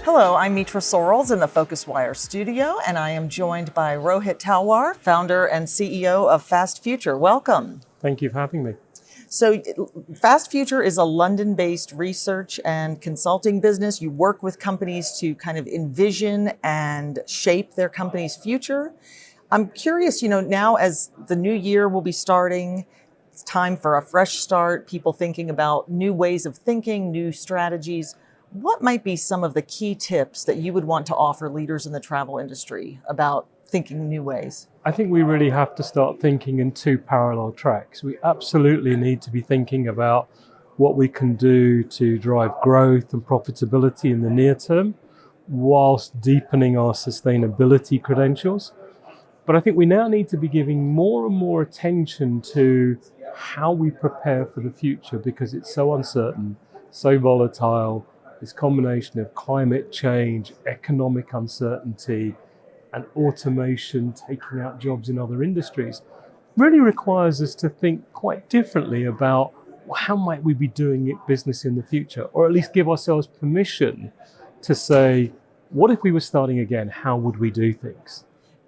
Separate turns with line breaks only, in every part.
Hello, I'm Mitra Sorrells in the PhocusWire studio, and I am joined by Rohit Talwar, founder and CEO of Fast Future. Welcome.
Thank you for having me.
So Fast Future is a London-based research and consulting business. You work with companies to kind of envision and shape their company's future. I'm curious, now as the new year will be starting, it's time for a fresh start, people thinking about new ways of thinking, new strategies. What might be some of the key tips that you would want to offer leaders in the travel industry about thinking new ways?
I think we really have to start thinking in two parallel tracks. We absolutely need to be thinking about what we can do to drive growth and profitability in the near term, whilst deepening our sustainability credentials. But I think we now need to be giving more and more attention to how we prepare for the future, because it's so uncertain, so volatile. This combination of climate change, economic uncertainty, and automation taking out jobs in other industries really requires us to think quite differently about how might we be doing business in the future, or at least give ourselves permission to say, what if we were starting again? How would we do things?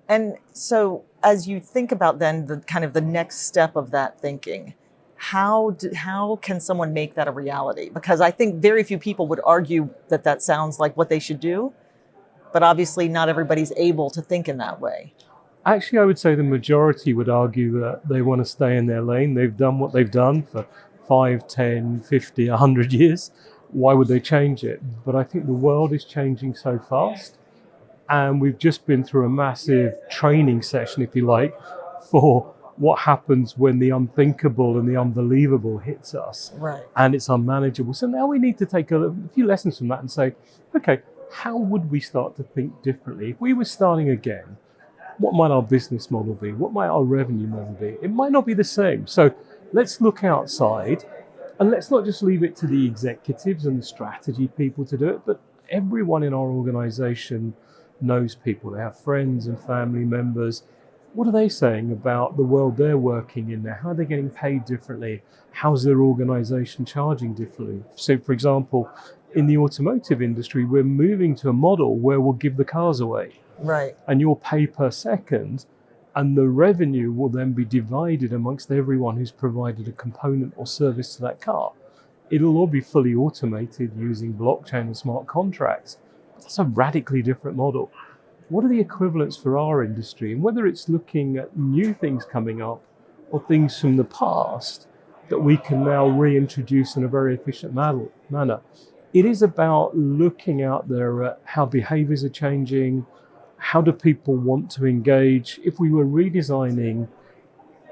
And so as you think about then the kind of the next step of that thinking, how can someone make that a reality? Because I think very few people would argue that that sounds like what they should do, but obviously not everybody's able to think in that way.
Actually, I would say the majority would argue that they want to stay in their lane. They've done what they've done for 5, 10, 50, 100 years. Why would they change it? But I think the world is changing so fast. And we've just been through a massive training session, if you like, for what happens when the unthinkable and the unbelievable hits us.
Right.
And it's unmanageable. So now we need to take a few lessons from that and say, okay, how would we start to think differently? If we were starting again, what might our business model be? What might our revenue model be? It might not be the same. So let's look outside, and let's not just leave it to the executives and the strategy people to do it, but everyone in our organization knows people. They have friends and family members. What are they saying about the world they're working in there? How are they getting paid differently? How's their organization charging differently? So, for example, in the automotive industry, we're moving to a model where we'll give the cars away.
Right.
And you'll pay per second, and the revenue will then be divided amongst everyone who's provided a component or service to that car. It'll all be fully automated using blockchain and smart contracts. That's a radically different model. What are the equivalents for our industry? And whether it's looking at new things coming up or things from the past that we can now reintroduce in a very efficient manner. It is about looking out there at how behaviors are changing, how do people want to engage. If we were redesigning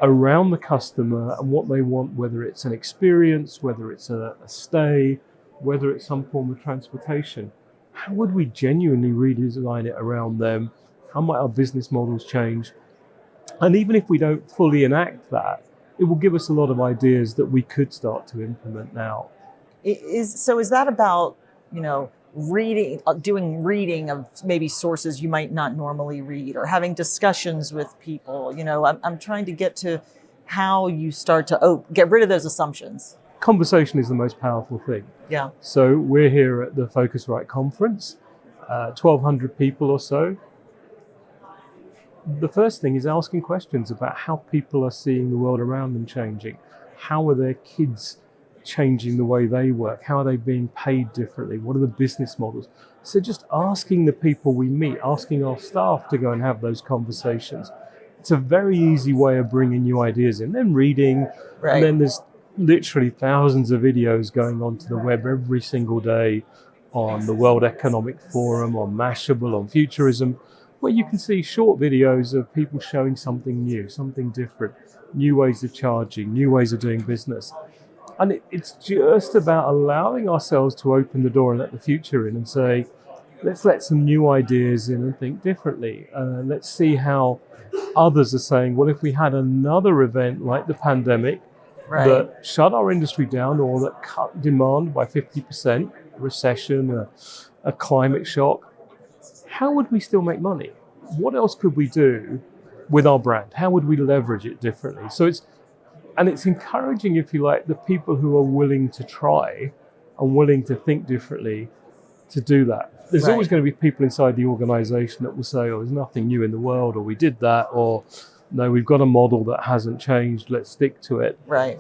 around the customer and what they want, whether it's an experience, whether it's a stay, whether it's some form of transportation, how would we genuinely redesign it around them? How might our business models change? And even if we don't fully enact that, it will give us a lot of ideas that we could start to implement now.
Is that about, doing reading of maybe sources you might not normally read, or having discussions with people? I'm trying to get to how you start to get rid of those assumptions.
Conversation is the most powerful thing.
Yeah.
So we're here at the Phocuswright Conference, 1,200 people or so. The first thing is asking questions about how people are seeing the world around them changing. How are their kids changing the way they work? How are they being paid differently? What are the business models? So just asking the people we meet, asking our staff to go and have those conversations. It's a very easy way of bringing new ideas in. Then reading,
right.
And then there's literally thousands of videos going onto the web every single day on the World Economic Forum, on Mashable, on Futurism, where you can see short videos of people showing something new, something different, new ways of charging, new ways of doing business. And it's just about allowing ourselves to open the door and let the future in and say, let's let some new ideas in and think differently. Let's see how others are saying, well, if we had another event like the pandemic, right, that shut our industry down or that cut demand by 50%, recession, a climate shock, how would we still make money? What else could we do with our brand? How would we leverage it differently? So it's encouraging, if you like, the people who are willing to try and willing to think differently to do that. There's
Right.
always going to be people inside the organization that will say, oh, there's nothing new in the world, or we did that, or no, we've got a model that hasn't changed, let's stick to it.
Right.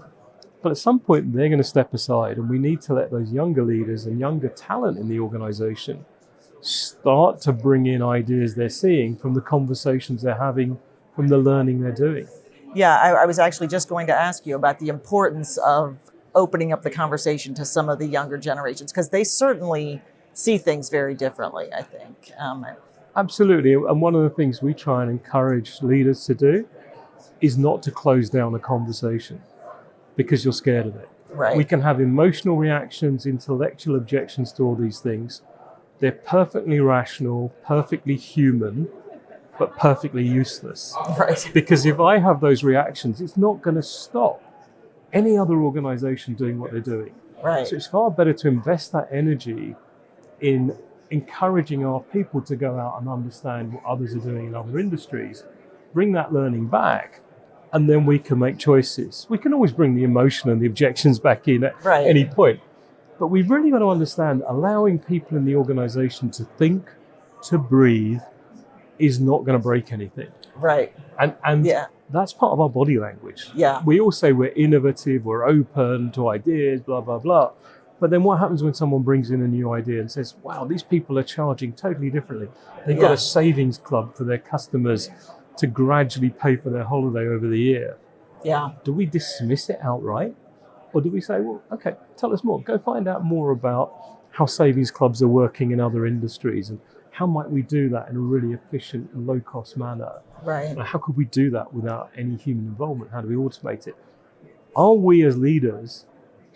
But at some point, they're going to step aside, and we need to let those younger leaders and younger talent in the organization start to bring in ideas they're seeing from the conversations they're having, from the learning they're doing.
Yeah, I was actually just going to ask you about the importance of opening up the conversation to some of the younger generations, because they certainly see things very differently, I think.
Absolutely. And one of the things we try and encourage leaders to do is not to close down a conversation because you're scared of it.
Right.
We can have emotional reactions, intellectual objections to all these things. They're perfectly rational, perfectly human, but perfectly useless.
Right.
Because if I have those reactions, it's not going to stop any other organization doing what they're doing.
Right.
So it's far better to invest that energy in encouraging our people to go out and understand what others are doing in other industries, bring that learning back, and then we can make choices. We can always bring the emotion and the objections back in at
Right.
any point. But we've really got to understand allowing people in the organization to think, to breathe, is not going to break anything.
Right.
And
Yeah.
that's part of our body language.
Yeah.
We all say we're innovative, we're open to ideas, blah, blah, blah. But then what happens when someone brings in a new idea and says, wow, these people are charging totally differently. They've got
Yeah.
a savings club for their customers to gradually pay for their holiday over the year.
Yeah.
Do we dismiss it outright? Or do we say, well, okay, tell us more. Go find out more about how savings clubs are working in other industries and how might we do that in a really efficient and low-cost manner?
Right.
And how could we do that without any human involvement? How do we automate it? Are we as leaders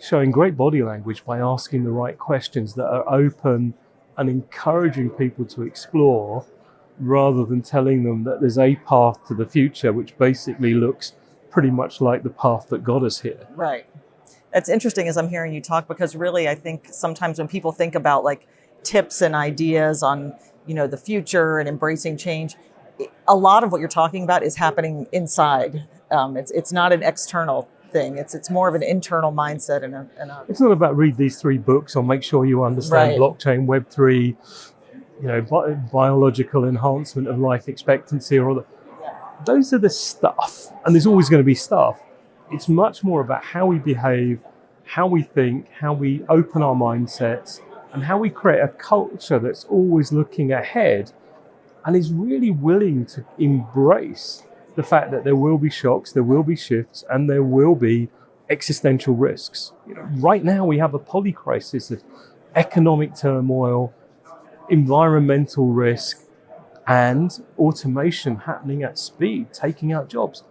showing great body language by asking the right questions that are open and encouraging people to explore rather than telling them that there's a path to the future which basically looks pretty much like the path that got us here?
Right. It's interesting as I'm hearing you talk, because really I think sometimes when people think about like tips and ideas on, the future and embracing change, a lot of what you're talking about is happening inside. It's not an external thing. It's more of an internal mindset and a
It's not about read these 3 books or make sure you understand
Right.
blockchain, Web3, biological enhancement of life expectancy or all that. Those are the stuff, and there's always going to be stuff. It's much more about how we behave, how we think, how we open our mindsets, and how we create a culture that's always looking ahead and is really willing to embrace the fact that there will be shocks, there will be shifts, and there will be existential risks. Right now we have a polycrisis of economic turmoil, environmental risk, and automation happening at speed, taking out jobs.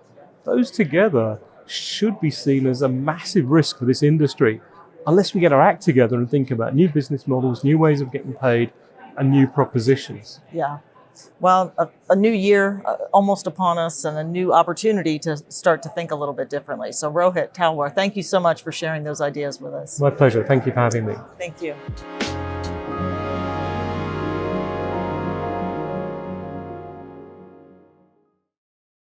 Those together should be seen as a massive risk for this industry, unless we get our act together and think about new business models, new ways of getting paid, and new propositions.
Yeah. Well, a new year almost upon us, and a new opportunity to start to think a little bit differently. So Rohit Talwar, thank you so much for sharing those ideas with us.
My pleasure. Thank you for having me.
Thank you.